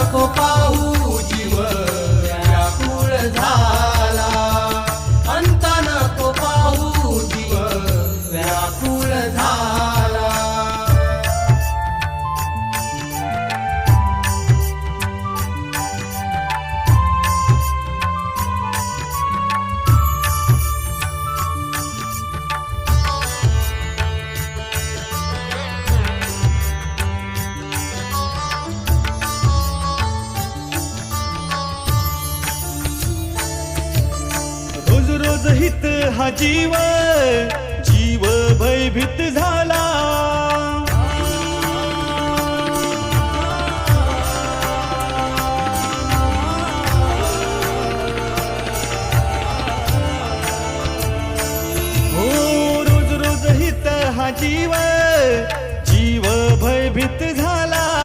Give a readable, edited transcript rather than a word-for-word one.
नको पाहू जीव व्याकुळ झाला, अंत नको पाहू जीव व्याकुळ झाला. रोज रोज हित हा जीव जीव भयभीत झाला. हो रोज रोज हित हा जीव जीव भयभीत